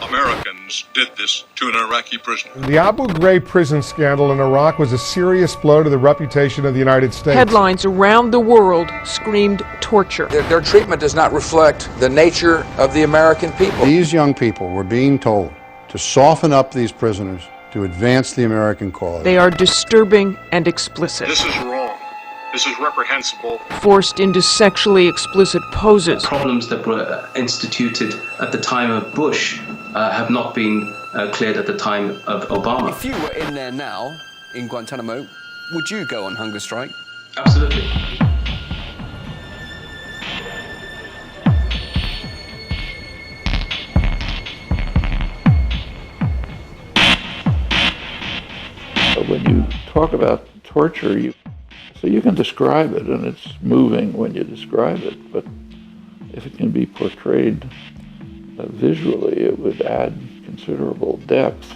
Americans did this to an Iraqi prisoner. The Abu Ghraib prison scandal in Iraq was a serious blow to the reputation of the United States. Headlines around the world screamed torture. Their treatment does not reflect the nature of the American people. These young people were being told to soften up these prisoners to advance the American cause. They are disturbing and explicit. This is wrong. This is reprehensible. Forced into sexually explicit poses. Problems that were instituted at the time of Bush have not been cleared at the time of Obama. If you were in there now, in Guantanamo, would you go on hunger strike? Absolutely. When you talk about torture, so you can describe it, and it's moving when you describe it, but if it can be portrayed visually, it would add considerable depth.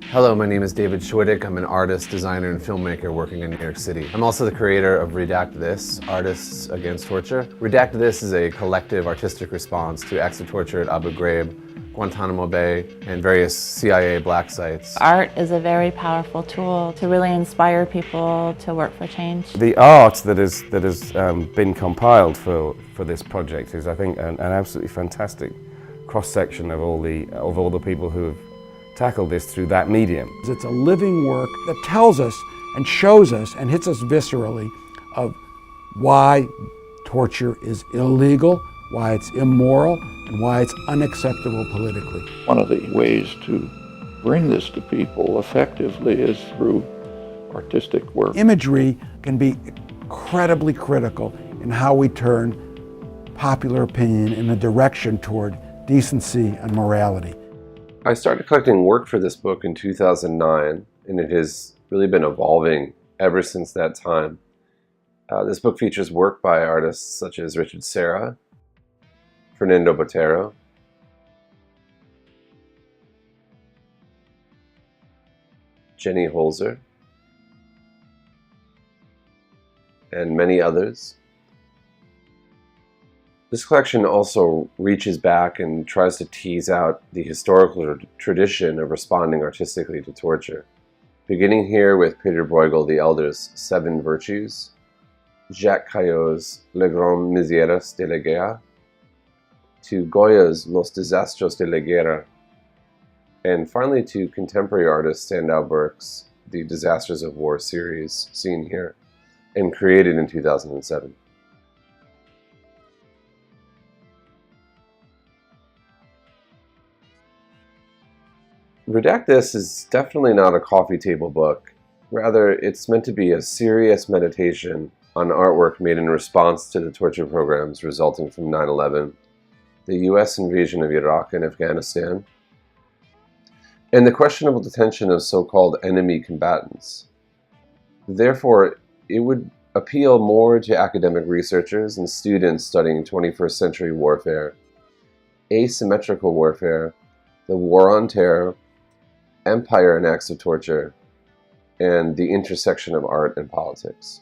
Hello, my name is David Schwiddick. I'm an artist, designer, and filmmaker working in New York City. I'm also the creator of Redact This, Artists Against Torture. Redact This is a collective artistic response to acts of torture at Abu Ghraib, Guantanamo Bay, and various CIA black sites. Art is a very powerful tool to really inspire people to work for change. The art that has been compiled for this project is, I think, an absolutely fantastic cross-section of all the people who have tackled this through that medium. It's a living work that tells us and shows us and hits us viscerally of why torture is illegal, why it's immoral, and why it's unacceptable politically. One of the ways to bring this to people effectively is through artistic work. Imagery can be incredibly critical in how we turn popular opinion in a direction toward decency and morality. I started collecting work for this book in 2009, and it has really been evolving ever since that time. This book features work by artists such as Richard Serra, Fernando Botero, Jenny Holzer, and many others. This collection also reaches back and tries to tease out the historical tradition of responding artistically to torture. Beginning here with Peter Bruegel the Elder's Seven Virtues, Jacques Caillot's Les Grandes Misères de la Guerre, to Goya's Los Desastros de la Guerra, and finally to contemporary artist Sandow Burke's The Disasters of War series, seen here, and created in 2007. Redact This is definitely not a coffee table book. Rather, it's meant to be a serious meditation on artwork made in response to the torture programs resulting from 9/11, the US invasion of Iraq and Afghanistan, and the questionable detention of so-called enemy combatants. Therefore, it would appeal more to academic researchers and students studying 21st century warfare, asymmetrical warfare, the war on terror, empire and acts of torture, and the intersection of art and politics.